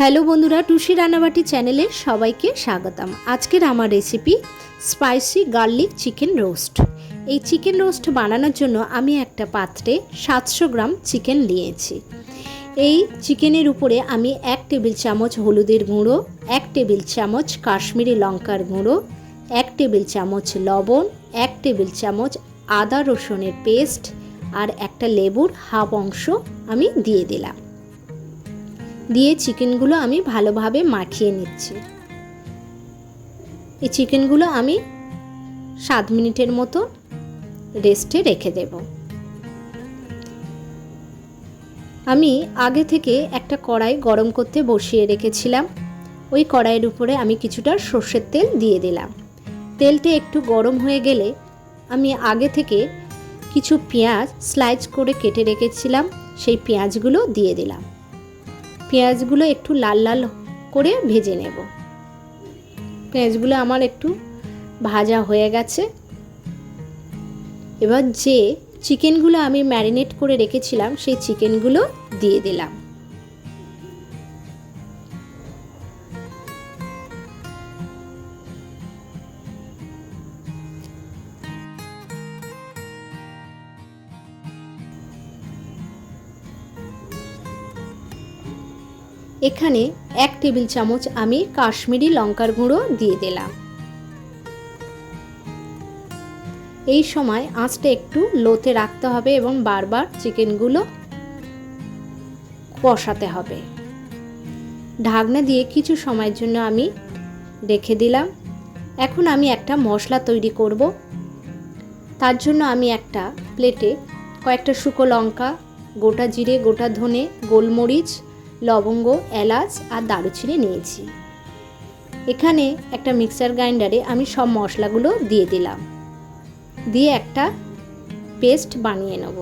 Hello বন্ধুরা, টুসি রান্নাবাটি চ্যানেলে সবাইকে স্বাগতম। আজকের আমার recipe spicy garlic chicken roast. এই চিকেন রোস্ট বানানোর জন্য আমি একটা পাত্রে 700 গ্রাম চিকেন নিয়েছি। এই চিকেনের উপরে আমি 1 টেবিল চামচ হলুদের গুঁড়ো, 1 টেবিল চামচ কাশ্মীরি লঙ্কার গুঁড়ো, 1 টেবিল চামচ লবণ, 1 টেবিল চামচ আদা রসুনের পেস্ট আর একটা লেবুর হাফ অংশ আমি দিয়ে দিলাম। দিয়ে চিকেনগুলো আমি ভালোভাবে মাখিয়ে নিচ্ছি। এই চিকেনগুলো আমি 7 মিনিটের মতো রেস্টে রেখে দেব। আমি আগে থেকে একটা কড়াই গরম করতে বসিয়ে রেখেছিলাম। ওই কড়াইয়ের উপরে আমি কিছুটা সর্ষের তেল দিয়ে দিলাম। তেলটা একটু গরম হয়ে গেলে আমি আগে থেকে কিছু পেঁয়াজ স্লাইস করে কেটে রেখেছিলাম, সেই পেঁয়াজগুলো দিয়ে দিলাম। পেঁয়াজগুলো একটু লাল লাল করে ভেজে নেব। পেঁয়াজগুলো আমার একটু ভাজা হয়ে গেছে। এবার যে চিকেনগুলো আমি ম্যারিনেট করে রেখেছিলাম সেই চিকেনগুলো দিয়ে দিলাম। এখানে 1 টেবিল চামচ আমি কাশ্মীরি লঙ্কার গুঁড়ো দিয়ে দিলাম। এই সময় আঁচটা একটু লোতে রাখতে হবে এবং বারবার চিকেনগুলো কষাতে হবে। ঢাকনা দিয়ে কিছু সময়ের জন্য আমি রেখে দিলাম। এখন আমি একটা মশলা তৈরি করব। তার জন্য আমি একটা প্লেটে কয়েকটা শুকনো লঙ্কা, গোটা জিরে, গোটা ধনে, গোলমরিচ, লবঙ্গ, এলাচ আর দারুচিনি নিয়েছি। এখানে একটা মিক্সার গ্রাইন্ডারে আমি সব মশলাগুলো দিয়ে দিলাম, দিয়ে একটা পেস্ট বানিয়ে নেব।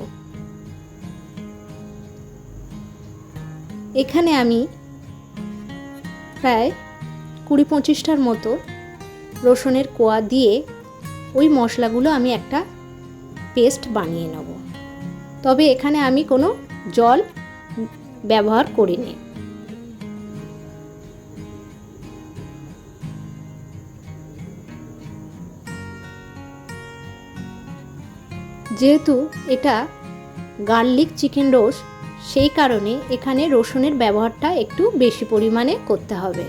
এখানে আমি প্রায় 20-25টার মতো রসুনের কোয়া দিয়ে ওই মশলাগুলো আমি একটা পেস্ট বানিয়ে নেব। তবে এখানে আমি কোনো জল ব্যবহার করিনি। যেহেতু এটা গার্লিক চিকেন রোস্ট, সেই কারণে এখানে রসুনের ব্যবহারটা একটু বেশি পরিমাণে করতে হবে।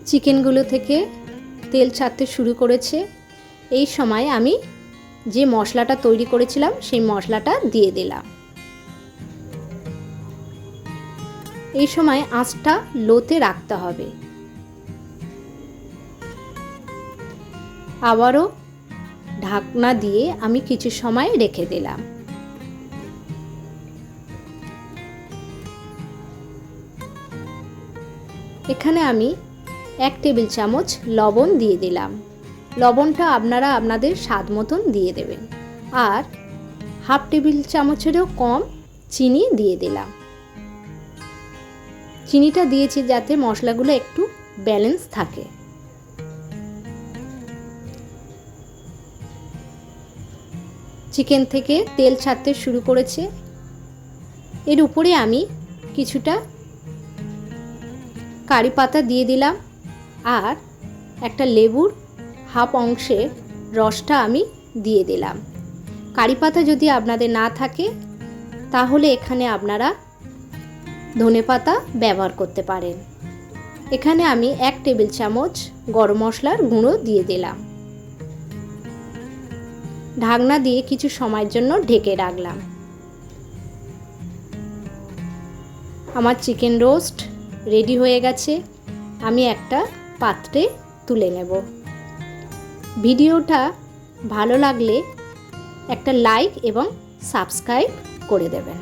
চিকেনগুলো থেকে তেল ছাড়তে শুরু করেছে। এই সময় আমি যে মশলাটা তৈরি করেছিলাম সেই মশলাটা দিয়ে দিলাম। এই সময় আঁচটা লোতে রাখতে হবে। আবারও ঢাকনা দিয়ে আমি কিছু সময় রেখে দিলাম। এখানে আমি 1 টেবিল চামচ লবণ দিয়ে দিলাম। লবণটা আপনারা আপনাদের স্বাদ মতন দিয়ে দেবেন। আর হাফ টেবিল চামচেরও কম চিনি দিয়ে দিলাম। চিনিটা দিয়েছি যাতে মশলাগুলো একটু ব্যালেন্স থাকে। চিকেন থেকে তেল ছাড়তে শুরু করেছে। এর উপরে আমি কিছুটা কারি পাতা দিয়ে দিলাম আর একটা লেবুর হাফ অংশের রসটা আমি দিয়ে দিলাম। কারি পাতা যদি আপনাদের না থাকে তাহলে এখানে আপনারা ধনেপাতা ব্যবহার করতে পারেন। এখানে আমি 1 টেবিল চামচ গরম মশলার গুঁড়ো দিয়ে দিলাম। ঢাকনা দিয়ে কিছু সময়ের জন্য ঢেকে রাখলাম। আমার চিকেন রোস্ট রেডি হয়ে গেছে। আমি একটা পাত্রে তুলে নেব। ভিডিওটা ভালো লাগলে একটা লাইক এবং সাবস্ক্রাইব করে দেবেন।